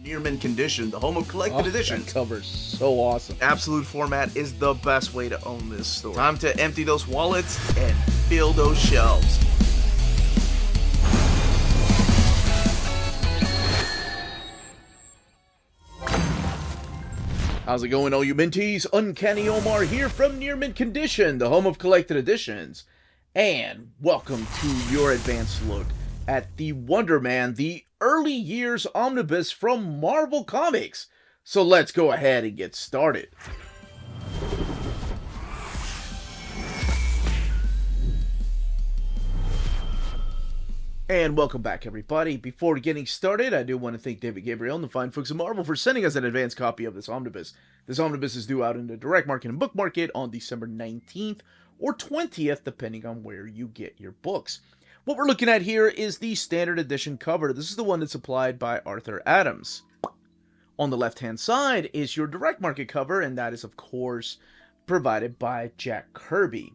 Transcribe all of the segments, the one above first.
Near mint condition, the home of collected editions. That cover's so awesome. Absolute format is the best way to own this store. Time to empty those wallets and fill those shelves. How's it going, all you minties? Uncanny Omar here from Near Mint Condition, the home of collected editions. And welcome to your advanced look at the Wonder Man, the Early Years Omnibus from Marvel Comics. So let's go ahead and get started. And welcome back, everybody. Before getting started, I do want to thank David Gabriel and the fine folks at Marvel for sending us an advance copy of this omnibus. This omnibus is due out in the direct market and book market on December 19th or 20th, depending on where you get your books. What we're looking at here is the standard edition cover. This is the one that's supplied by Arthur Adams. On the left-hand side is your direct market cover, and that is, of course, provided by Jack Kirby.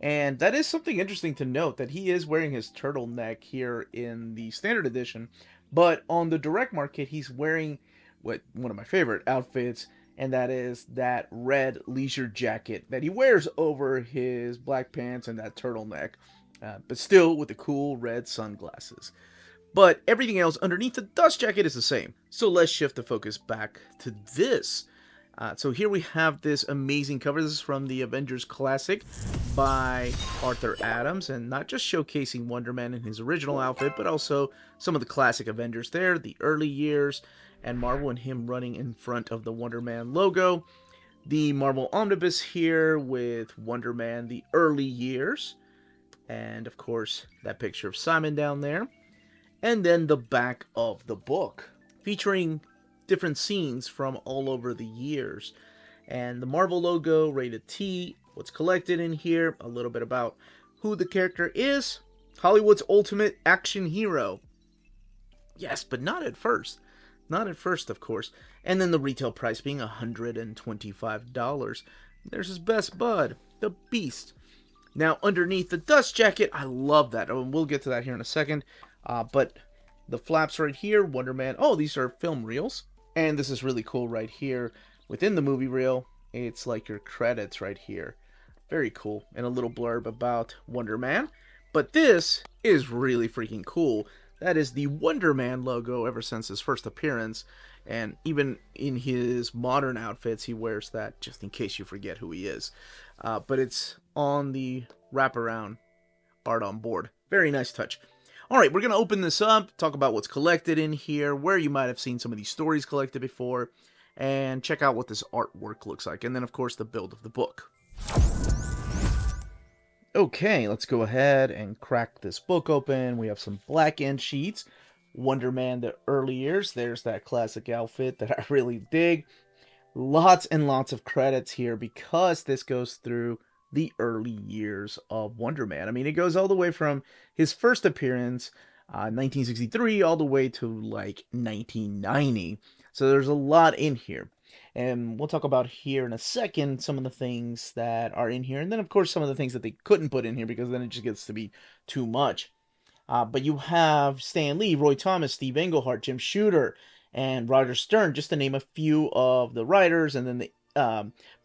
And that is something interesting to note, that he is wearing his turtleneck here in the standard edition, but on the direct market, he's wearing one of my favorite outfits, and that is that red leisure jacket that he wears over his black pants and that turtleneck, but still with the cool red sunglasses. But everything else underneath the dust jacket is the same. So let's shift the focus back to this. So here we have this amazing cover. This is from the Avengers Classic by Arthur Adams, and not just showcasing Wonder Man in his original outfit, but also some of the classic Avengers there, the early years, and Marvel and him running in front of the Wonder Man logo. The Marvel Omnibus here with Wonder Man, the early years, and of course that picture of Simon down there. And then the back of the book, featuring different scenes from all over the years. And the Marvel logo, rated T, what's collected in here, a little bit about who the character is. Hollywood's ultimate action hero. Yes, but not at first. Not at first, of course. And then the retail price being $125. There's his best bud, the Beast. Now, underneath the dust jacket, I love that. Oh, and we'll get to that here in a second. But the flaps right here, Wonder Man. Oh, these are film reels. And this is really cool right here. Within the movie reel, it's like your credits right here. Very cool. And a little blurb about Wonder Man. But this is really freaking cool. That is the Wonder Man logo ever since his first appearance. And even in his modern outfits, he wears that just in case you forget who he is. But it's on the wraparound art on board. Very nice touch. Alright, we're going to open this up, talk about what's collected in here, where you might have seen some of these stories collected before, and check out what this artwork looks like, and then of course the build of the book. Okay, let's go ahead and crack this book open. We have some black end sheets. Wonder Man, the early years. There's that classic outfit that I really dig. Lots and lots of credits here because this goes through the early years of Wonder Man. I mean, it goes all the way from his first appearance, 1963, all the way to like 1990. So there's a lot in here. And we'll talk about here in a second some of the things that are in here. And then, of course, some of the things that they couldn't put in here because then it just gets to be too much. But you have Stan Lee, Roy Thomas, Steve Englehart, Jim Shooter, and Roger Stern, just to name a few of the writers. And then the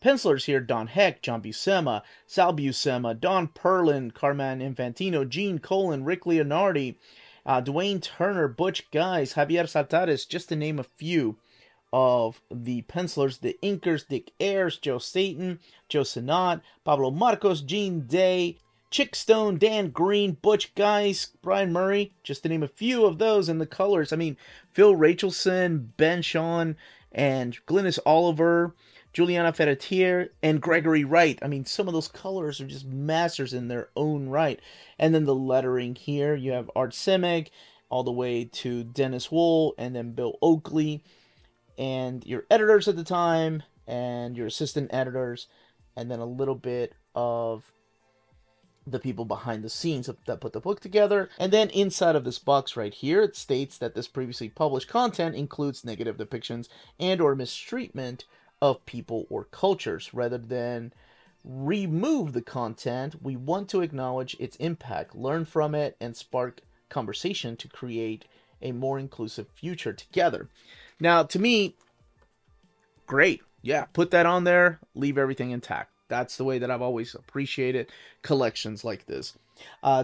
pencilers here, Don Heck, John Buscema, Sal Buscema, Don Perlin, Carmine Infantino, Gene Colan, Rick Leonardi, Dwayne Turner, Butch Guice, Javier Saltares, just to name a few of the pencilers. The inkers, Dick Ayers, Joe Staton, Joe Sinat, Pablo Marcos, Gene Day, Chick Stone, Dan Green, Butch Guice, Brian Murray, just to name a few of those. And the colors, I mean, Phil Rachelson, Ben Shawn, and Glynis Oliver, Juliana Ferretier, and Gregory Wright. I mean, some of those colors are just masters in their own right. And then the lettering here, you have Art Simic, all the way to Dennis Wool, and then Bill Oakley, and your editors at the time, and your assistant editors, and then a little bit of the people behind the scenes that put the book together. And then inside of this box right here, it states that this previously published content includes negative depictions and or mistreatment of people or cultures. Rather than remove the content, we want to acknowledge its impact, learn from it, and spark conversation to create a more inclusive future together. Now, to me, great. Yeah, put that on there, leave everything intact. That's the way that I've always appreciated collections like this.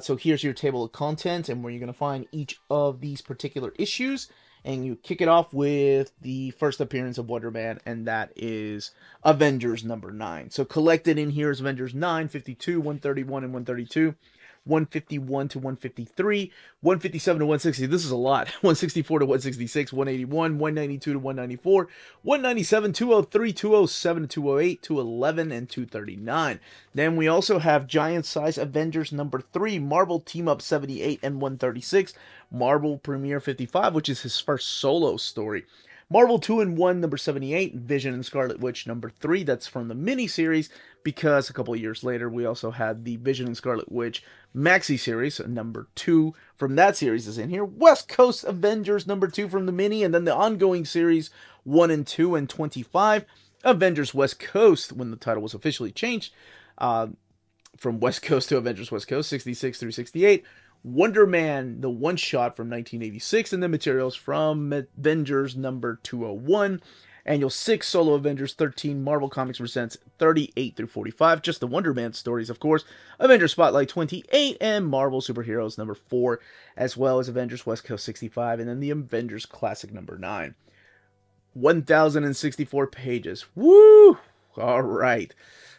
So here's your table of contents and where you're going to find each of these particular issues. And you kick it off with the first appearance of Wonder Man, and that is Avengers number 9. So collected in here is Avengers 9, 52, 131, and 132. 151 to 153, 157 to 160. This is a lot. 164 to 166, 181, 192 to 194, 197, 203, 207 to 208, 211, and 239. Then we also have Giant Size Avengers number 3, Marvel Team Up 78 and 136, Marvel Premiere 55, which is his first solo story. Marvel 2-in-1 number 78, Vision and Scarlet Witch number 3, that's from the miniseries, because a couple of years later we also had the Vision and Scarlet Witch maxi series, number 2 from that series is in here. West Coast Avengers number 2 from the mini, and then the ongoing series 1 and 2 and 25, Avengers West Coast, when the title was officially changed from West Coast to Avengers West Coast, 66 through 68. Wonder Man, the one-shot from 1986, and the materials from Avengers number 201. Annual 6, Solo Avengers 13, Marvel Comics Presents 38 through 45. Just the Wonder Man stories, of course. Avengers Spotlight 28, and Marvel Superheroes number 4, as well as Avengers West Coast 65, and then the Avengers Classic number 9. 1,064 pages. Woo! All right.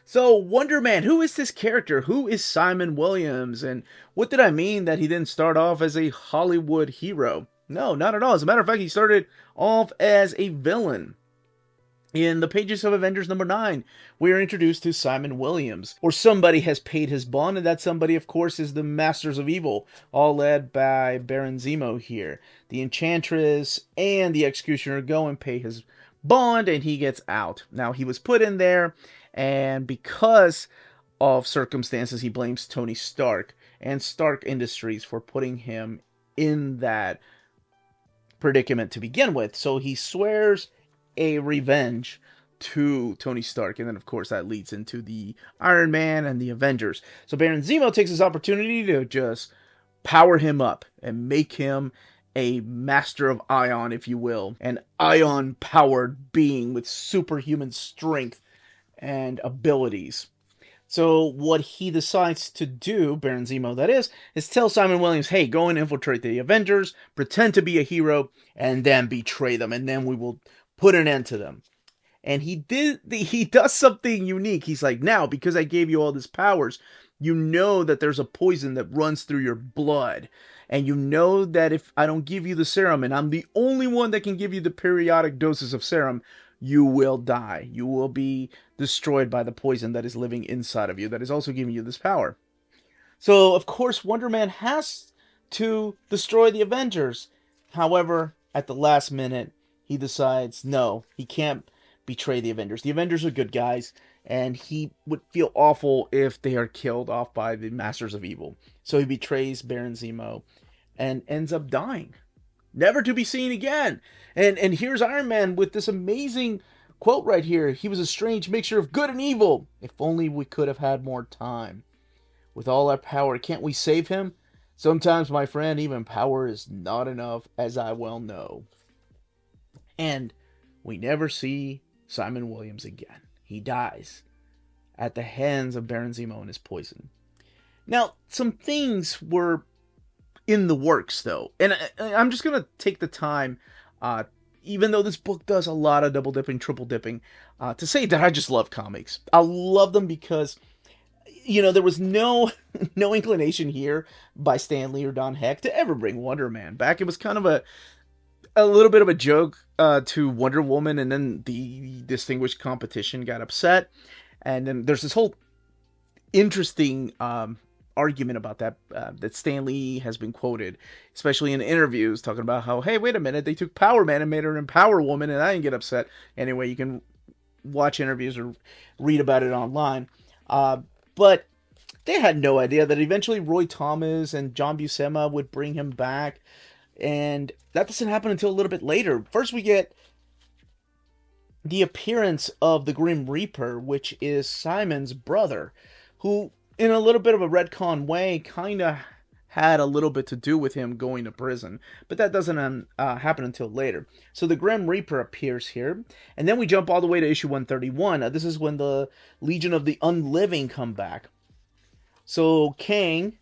So, Wonder Man, who is this character? Who is Simon Williams? And what did I mean that he didn't start off as a Hollywood hero? No, not at all. As a matter of fact, he started off as a villain. In the pages of Avengers number 9, we are introduced to Simon Williams, or somebody has paid his bond, and that somebody, of course, is the Masters of Evil, all led by Baron Zemo here. The Enchantress and the Executioner go and pay his bond, and he gets out. Now, he was put in there, and because of circumstances, he blames Tony Stark and Stark Industries for putting him in that predicament to begin with. So he swears a revenge to Tony Stark, and then of course that leads into the Iron Man and the Avengers. So Baron Zemo takes this opportunity to just power him up and make him a master of Ion, if you will, an Ion-powered being with superhuman strength and abilities. So what he decides to do, Baron Zemo that is tell Simon Williams, hey, go and infiltrate the Avengers, pretend to be a hero, and then betray them, and then we will put an end to them. And he does something unique. He's like, now, because I gave you all these powers, you know that there's a poison that runs through your blood. And you know that if I don't give you the serum, and I'm the only one that can give you the periodic doses of serum, you will die. You will be destroyed by the poison that is living inside of you, that is also giving you this power. So, of course, Wonder Man has to destroy the Avengers. However, at the last minute, he decides, no, he can't betray the Avengers. The Avengers are good guys, and he would feel awful if they are killed off by the Masters of Evil. So he betrays Baron Zemo and ends up dying, never to be seen again. And here's Iron Man with this amazing quote right here. He was a strange mixture of good and evil. If only we could have had more time. With all our power, can't we save him? Sometimes, my friend, even power is not enough, as I well know. And we never see Simon Williams again. He dies at the hands of Baron Zemo and his poison. Now, some things were in the works, though. And I'm just going to take the time, even though this book does a lot of double dipping, triple dipping, to say that I just love comics. I love them because, you know, there was no inclination here by Stan Lee or Don Heck to ever bring Wonder Man back. It was kind of a little bit of a joke to Wonder Woman, and then the Distinguished Competition got upset. And then there's this whole interesting argument about that Stan Lee has been quoted, especially in interviews, talking about how, hey, wait a minute, they took Power Man and made her an Empower Woman, and I didn't get upset. Anyway, you can watch interviews or read about it online. But they had no idea that eventually Roy Thomas and John Buscema would bring him back. And that doesn't happen until a little bit later. First, we get the appearance of the Grim Reaper, which is Simon's brother, who, in a little bit of a retcon way, kind of had a little bit to do with him going to prison, but that doesn't happen until later. So the Grim Reaper appears here, and then we jump all the way to issue 131. This is when the Legion of the Unliving come back. So Kang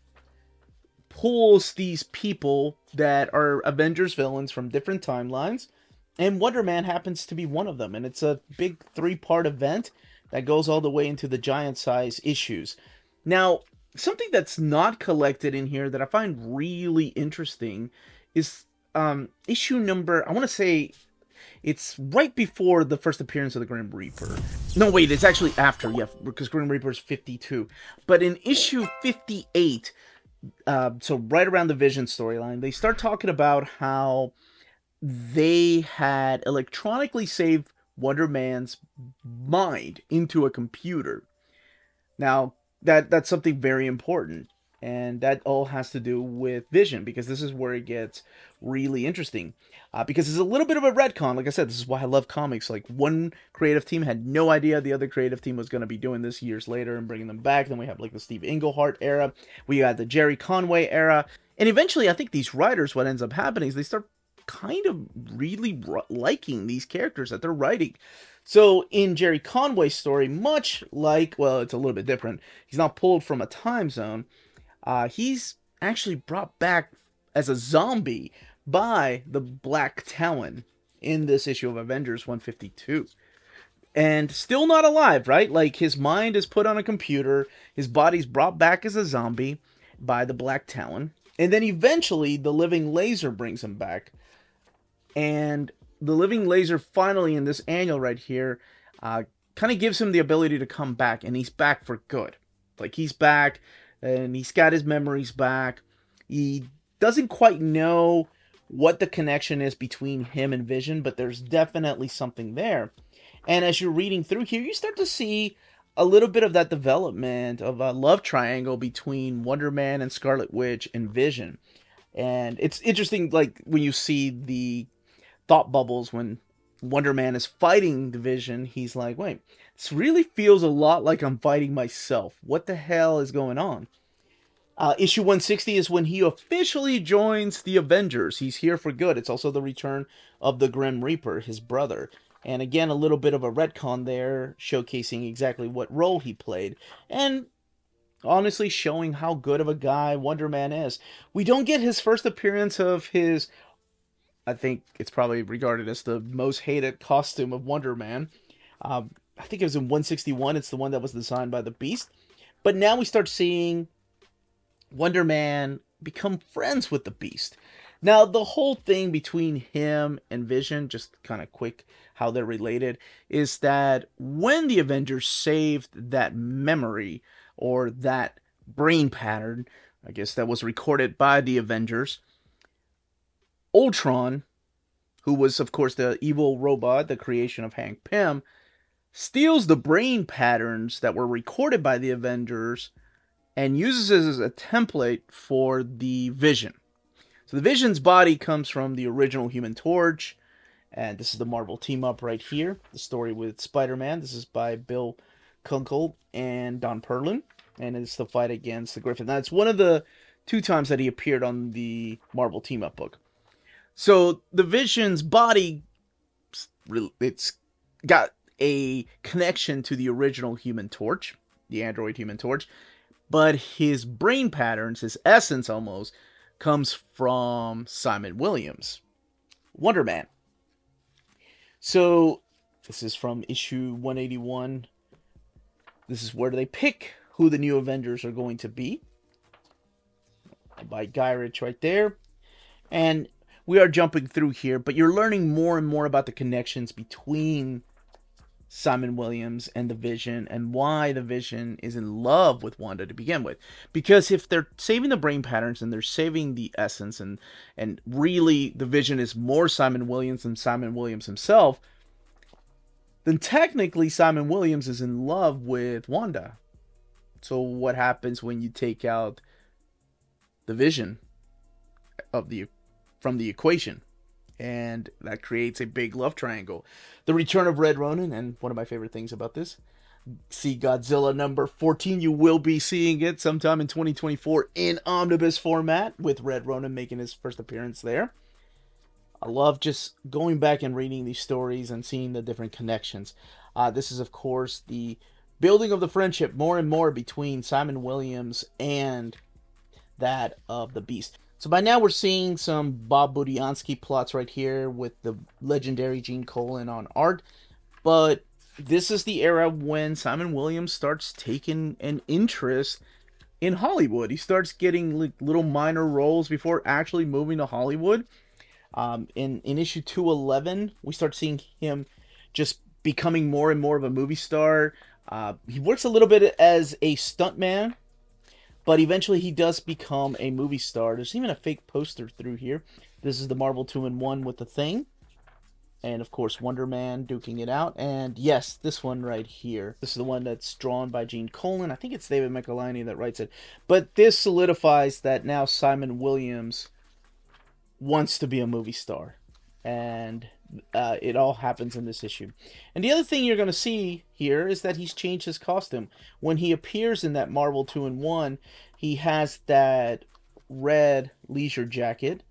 pulls these people that are Avengers villains from different timelines, and Wonder Man happens to be one of them, and it's a big 3-part event that goes all the way into the giant size issues. Now, something that's not collected in here that I find really interesting is issue number, I want to say it's right before the first appearance of the Grim Reaper. No, wait, it's actually after, yeah, because Grim Reaper is 52. But in issue 58, so right around the Vision storyline, they start talking about how they had electronically saved Wonder Man's mind into a computer. Now, that's something very important, and that all has to do with Vision, because this is where it gets really interesting. Because it's a little bit of a retcon. Like I said, this is why I love comics. Like, one creative team had no idea the other creative team was going to be doing this years later and bringing them back. Then we have like the Steve Englehart era. We got the Jerry Conway era. And eventually, I think these writers, what ends up happening is they start kind of really liking these characters that they're writing. So in Jerry Conway's story, much like, well, it's a little bit different. He's not pulled from a time zone. He's actually brought back as a zombie by the Black Talon in this issue of Avengers 152. And still not alive, right? Like, his mind is put on a computer, his body's brought back as a zombie by the Black Talon, and then eventually the Living Laser brings him back. And the Living Laser finally in this annual right here kind of gives him the ability to come back, and he's back for good. Like, he's back, and he's got his memories back. He doesn't quite know what the connection is between him and Vision, but there's definitely something there. And as you're reading through here, you start to see a little bit of that development of a love triangle between Wonder Man and Scarlet Witch and Vision. And it's interesting, like, when you see the thought bubbles when Wonder Man is fighting the Vision, he's like, wait, this really feels a lot like I'm fighting myself. What the hell is going on? Issue 160 is when he officially joins the Avengers. He's here for good. It's also the return of the Grim Reaper, his brother. And again, a little bit of a retcon there, showcasing exactly what role he played. And honestly, showing how good of a guy Wonder Man is. We don't get his first appearance of his, I think it's probably regarded as the most hated costume of Wonder Man. I think it was in 161. It's the one that was designed by the Beast. But now we start seeing Wonder Man become friends with the Beast. Now, the whole thing between him and Vision, just kind of quick how they're related, is that when the Avengers saved that memory, or that brain pattern, I guess that was recorded by the Avengers, Ultron, who was, of course, the evil robot, the creation of Hank Pym, steals the brain patterns that were recorded by the Avengers and uses it as a template for the Vision. So the Vision's body comes from the original Human Torch, and this is the Marvel team-up right here, the story with Spider-Man. This is by Bill Kunkel and Don Perlin, and it's the fight against the Griffin. Now, it's one of the 2 times that he appeared on the Marvel team-up book. So the Vision's body, it's got a connection to the original Human Torch, the android Human Torch, but his brain patterns, his essence almost, comes from Simon Williams, Wonder Man. So this is from issue 181. This is where they pick who the new Avengers are going to be, by Guy Ritchie right there. And we are jumping through here, but you're learning more and more about the connections between Simon Williams and the Vision, and why the Vision is in love with Wanda to begin with. Because if they're saving the brain patterns and they're saving the essence, and really the Vision is more Simon Williams than Simon Williams himself, then technically Simon Williams is in love with Wanda. So what happens when you take out the Vision from the equation? And that creates a big love triangle. The return of Red Ronin, and one of my favorite things about this, see Godzilla number 14. You will be seeing it sometime in 2024 in omnibus format, with Red Ronin making his first appearance there. I love just going back and reading these stories and seeing the different connections. This is, of course, the building of the friendship more and more between Simon Williams and that of the Beast. So by now we're seeing some Bob Budiansky plots right here with the legendary Gene Colan on art. But this is the era when Simon Williams starts taking an interest in Hollywood. He starts getting like little minor roles before actually moving to Hollywood. In issue 211, we start seeing him just becoming more and more of a movie star. He works a little bit as a stuntman, but eventually he does become a movie star. There's even a fake poster through here. This is the Marvel 2-in-1 with the Thing. And, of course, Wonder Man duking it out. And, yes, this one right here. This is the one that's drawn by Gene Colan. I think it's David Michelinie that writes it. But this solidifies that now Simon Williams wants to be a movie star. And it all happens in this issue. And the other thing you're going to see here is that he's changed his costume. When he appears in that Marvel 2-in-1, he has that red leisure jacket.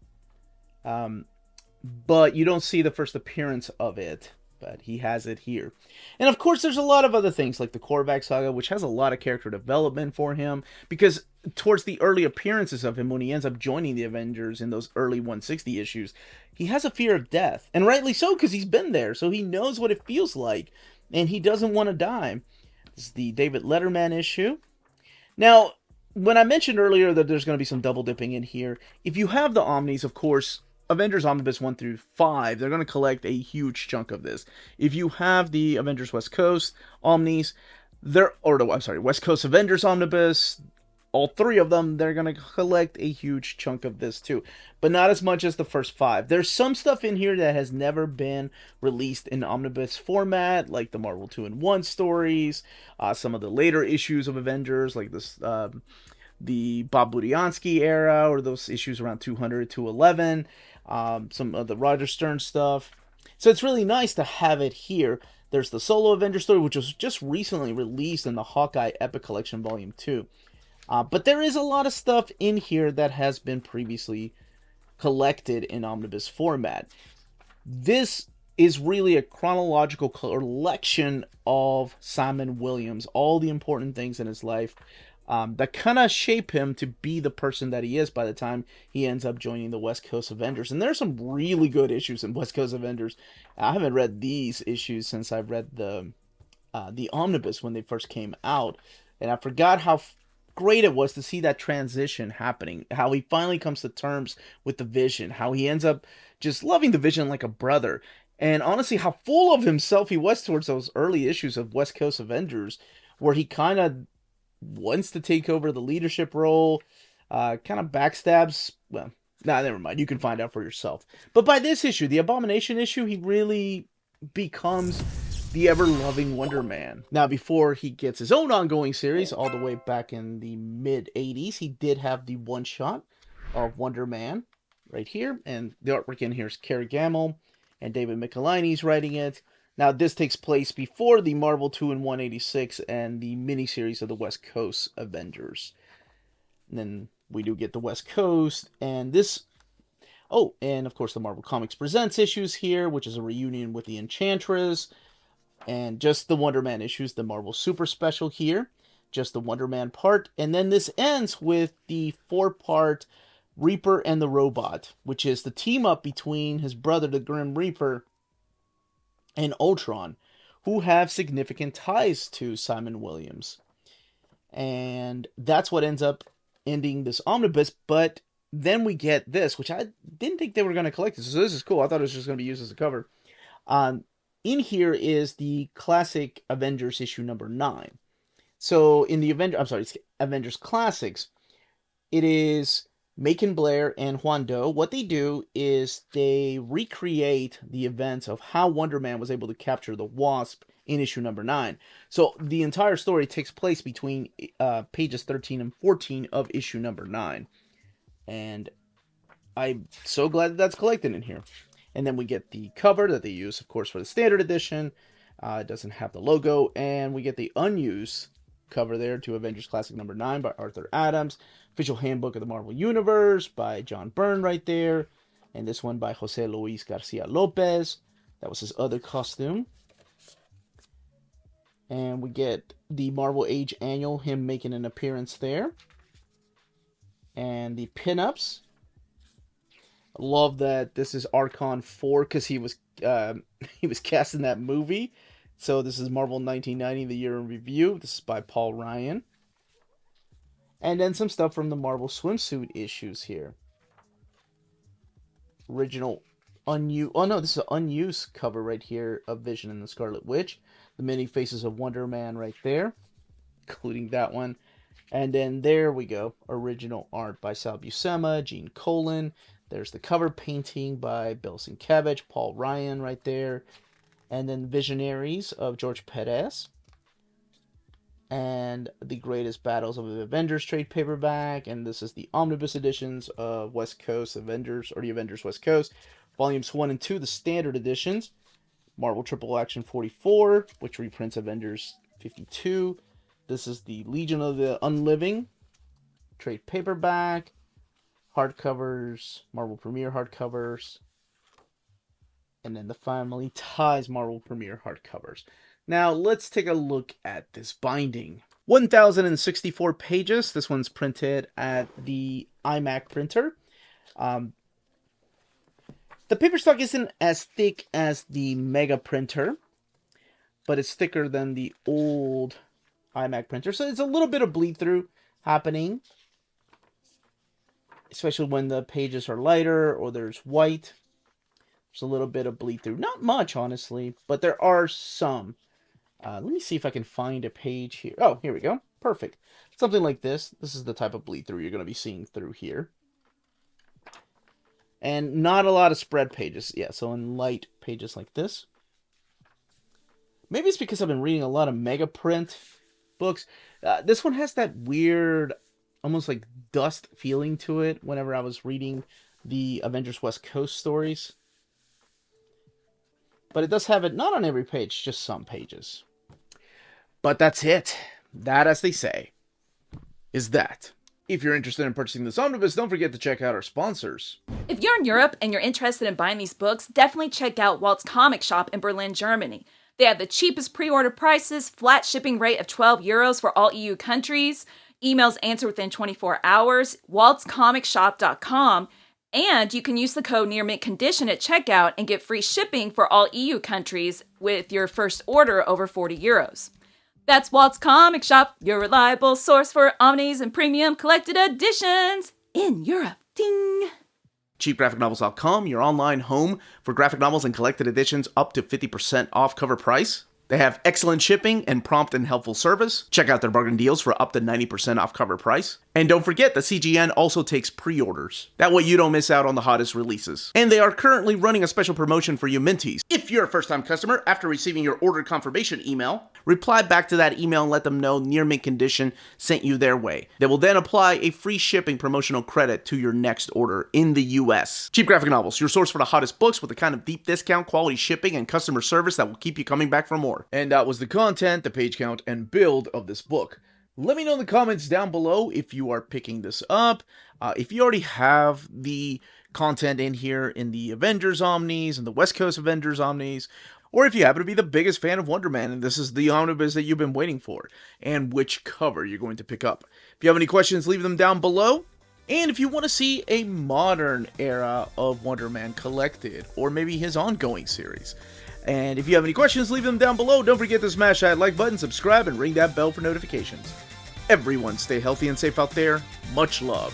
But you don't see the first appearance of it. But he has it here. And of course, there's a lot of other things, like the Korvac saga, which has a lot of character development for him. Because towards the early appearances of him, when he ends up joining the Avengers in those early 160 issues, he has a fear of death. And rightly so, because he's been there. So he knows what it feels like. And he doesn't want to die. This is the David Letterman issue. Now, when I mentioned earlier that there's going to be some double dipping in here, if you have the Omnis, of course, Avengers Omnibus 1 through 5, they're going to collect a huge chunk of this. If you have the Avengers West Coast Omnis, West Coast Avengers Omnibus, all three of them, they're going to collect a huge chunk of this too. But not as much as the first 5. There's some stuff in here that has never been released in omnibus format, like the Marvel 2-in-1 stories, some of the later issues of Avengers, like this, the Bob Budiansky era, or those issues around 200 to 11. Some of the Roger Stern stuff. So it's really nice to have it here. There's the Solo Avenger story, which was just recently released in the Hawkeye Epic Collection Volume 2. But there is a lot of stuff in here that has been previously collected in omnibus format. This is really a chronological collection of Simon Williams, all the important things in his life that kind of shape him to be the person that he is by the time he ends up joining the West Coast Avengers. And there's some really good issues in West Coast Avengers. I haven't read these issues since I've read the Omnibus when they first came out. And I forgot how great it was to see that transition happening. How he finally comes to terms with the Vision. How he ends up just loving the Vision like a brother. And honestly, how full of himself he was towards those early issues of West Coast Avengers, where he kind of wants to take over the leadership role, kind of backstabs. Well, never mind. You can find out for yourself. But by this issue, the Abomination issue, he really becomes the ever-loving Wonder Man. Now, before he gets his own ongoing series, all the way back in the mid-80s, he did have the one-shot of Wonder Man right here. And the artwork in here is Kerry Gamble, and David Michelinie's writing it. Now, this takes place before the Marvel 2-in-1 86 and the miniseries of the West Coast Avengers. And then we do get the West Coast, and this... Oh, and of course the Marvel Comics Presents issues here, which is a reunion with the Enchantress. And just the Wonder Man issues, the Marvel Super Special here. Just the Wonder Man part. And then this ends with the 4-part Reaper and the Robot, which is the team-up between his brother, the Grim Reaper, and Ultron, who have significant ties to Simon Williams. And that's what ends up ending this omnibus, but then we get this, which I didn't think they were going to collect this, so this is cool. I thought it was just going to be used as a cover. In here is the classic Avengers issue number 9. So in the Avengers Classics, it is Macon Blair and Juan Doe. What they do is they recreate the events of how Wonder Man was able to capture the Wasp in issue number 9. So the entire story takes place between pages 13 and 14 of issue number 9. And I'm so glad that that's collected in here. And then we get the cover that they use, of course, for the standard edition. It doesn't have the logo, and we get the unused cover there to Avengers Classic number 9 by Arthur Adams, Official Handbook of the Marvel Universe by John Byrne right there, and this one by Jose Luis Garcia Lopez. That was his other costume. And we get the Marvel Age Annual, him making an appearance there. And the pinups. I love that this is Archon 4 because he was cast in that movie. So this is Marvel 1990, the year in review. This is by Paul Ryan. And then some stuff from the Marvel swimsuit issues here. Original unused. Oh no, this is an unused cover right here of Vision and the Scarlet Witch. The many faces of Wonder Man right there, including that one. And then there we go. Original art by Sal Buscema, Gene Colan. There's the cover painting by Bill Sienkiewicz, Paul Ryan right there. And then Visionaries of George Perez. And the Greatest Battles of the Avengers trade paperback. And this is the omnibus editions of West Coast Avengers, or the Avengers West Coast. Volumes 1 and 2, the standard editions. Marvel Triple Action 44, which reprints Avengers 52. This is the Legion of the Unliving trade paperback. Hardcovers, Marvel Premiere hardcovers. And then the Family Ties Marvel Premiere hardcovers. Now, let's take a look at this binding. 1,064 pages. This one's printed at the iMac printer. The paper stock isn't as thick as the Mega printer, but it's thicker than the old iMac printer. So it's a little bit of bleed through happening, especially when the pages are lighter or there's white. There's a little bit of bleed through. Not much, honestly, but there are some. Let me see if I can find a page here. Oh, here we go. Perfect. Something like this. This is the type of bleed through you're going to be seeing through here. And not a lot of spread pages. Yeah, so in light pages like this. Maybe it's because I've been reading a lot of mega print books. This one has that weird, almost like dust feeling to it whenever I was reading the Avengers West Coast stories. But it does have it not on every page, just some pages. But that's it. That, as they say, is that. If you're interested in purchasing this omnibus, don't forget to check out our sponsors. If you're in Europe and you're interested in buying these books, definitely check out Walt's Comic Shop in Berlin, Germany. They have the cheapest pre-order prices, flat shipping rate of €12 for all EU countries, emails answered within 24 hours, waltscomicshop.com, and you can use the code nearmintcondition at checkout and get free shipping for all EU countries with your first order over €40. That's Walt's Comic Shop, your reliable source for omnis and premium collected editions in Europe. Ding! CheapGraphicNovels.com, your online home for graphic novels and collected editions up to 50% off cover price. They have excellent shipping and prompt and helpful service. Check out their bargain deals for up to 90% off cover price. And don't forget that CGN also takes pre-orders. That way you don't miss out on the hottest releases. And they are currently running a special promotion for you Minties. If you're a first-time customer, after receiving your order confirmation email, reply back to that email and let them know Near Mint Condition sent you their way. They will then apply a free shipping promotional credit to your next order in the US. Cheap Graphic Novels, your source for the hottest books with the kind of deep discount, quality shipping, and customer service that will keep you coming back for more. And that was the content, the page count, and build of this book. Let me know in the comments down below if you are picking this up. If you already have the content in here in the Avengers Omnis and the West Coast Avengers Omnis, or if you happen to be the biggest fan of Wonder Man and this is the omnibus that you've been waiting for, and which cover you're going to pick up. If you have any questions, leave them down below. And if you want to see a modern era of Wonder Man collected, or maybe his ongoing series. And if you have any questions, leave them down below. Don't forget to smash that like button, subscribe, and ring that bell for notifications. Everyone stay healthy and safe out there. Much love.